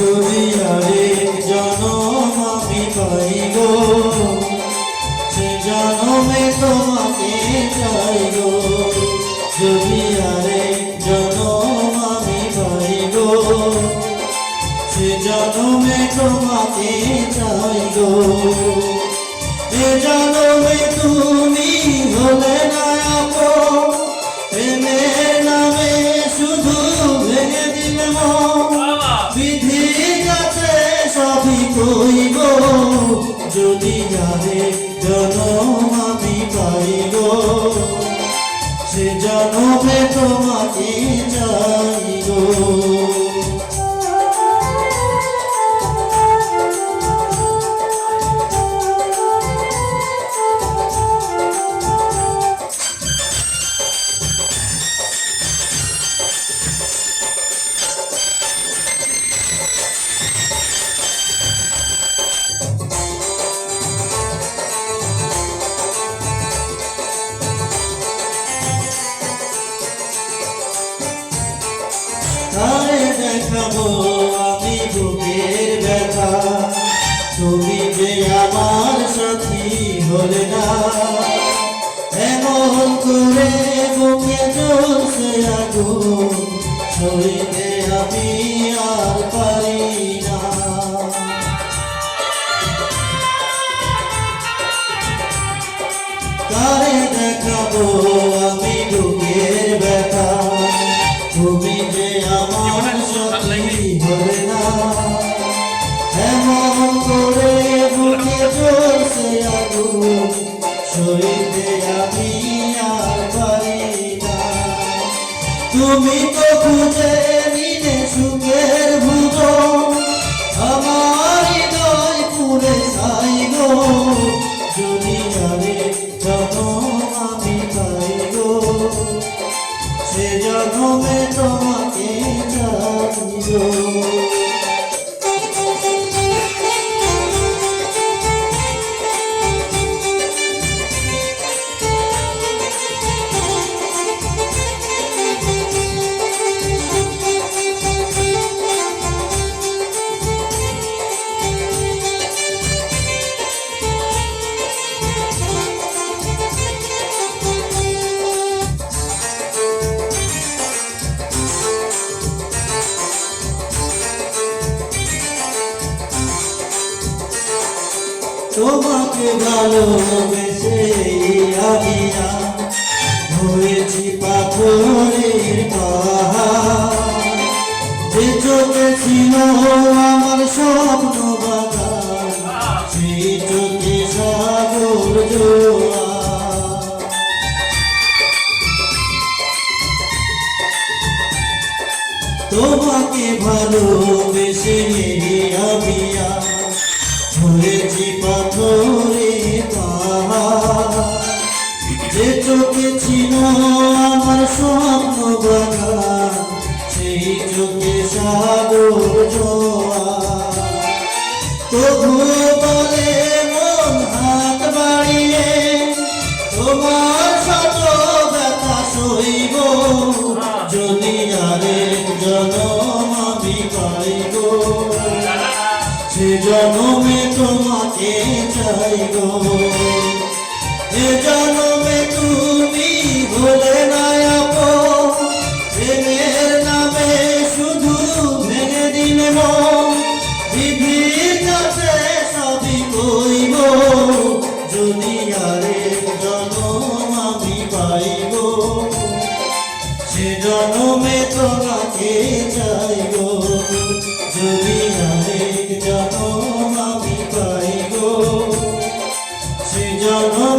যদি আরেক জনম আমি পাই গো, সে জনমে তোমাকে চাই গো। যদি আরেক জনম আমি পাই গো, সে জনমে তোমাকে চাই গো। এ জনমে তুমি হলে না আপন, প্রেমের নামে শুধু ভেঙে দিলে মন। বিধির কাছে সবই কইব, যদি আরেক জনম আমি পাই গো, সে জনমে তোমাকে চাই গো। তারে দেখাবো আমি বুকের ব্যথা, তুমি যে আমার সাথী হলে না। এমন করে বুকে জ্বলছে আগুন, সইতে আমি আর পারি না। তারে দেখাবো আমি বুকের ব্যথা, তুমি যে আমার সাথী হলে না। এমন করে বুকে জ্বলছে আগুন, সইতে আমি আর পারি না। তুমি তো খুঁজে নিলে সুখের ভুবন, আমার হৃদয় পুরে ছাই গো। যদি আরেক জনম আমি পাই গো, সে জনমে তোমাকে চাই গো। তোমাকে ভালোবেসে আমি হয়েছি পাথরের পাহাড়। যে চোখে ছিল আমার স্বপ্ন বাগান, সেই চোখে সাগর জোয়ার। তোমাকে ভালোবেসে আমি হয়েছি পাথরের পাহাড়। যে চোখে ছিল আমার স্বপ্ন বাগান, সেই চোখে সাগর জোয়ার। তবুও বলে মন হাত বাড়িয়ে, তোমার শত ব্যথা সইব, যদি আরেক জনম আমি পাই গো, সে জনমে তোমাকে চাই গো। এ জনমে তুমি হলে না আপন, প্রেমের নামে শুধু ভেঙে দিলে মন। বিধির কাছে সবই কইব, যদি আরেক জনম আমি পাই গো, সে জনমে তোমাকে চাই গো। যদি আরেক জনম আমি পাই গো, সে জনম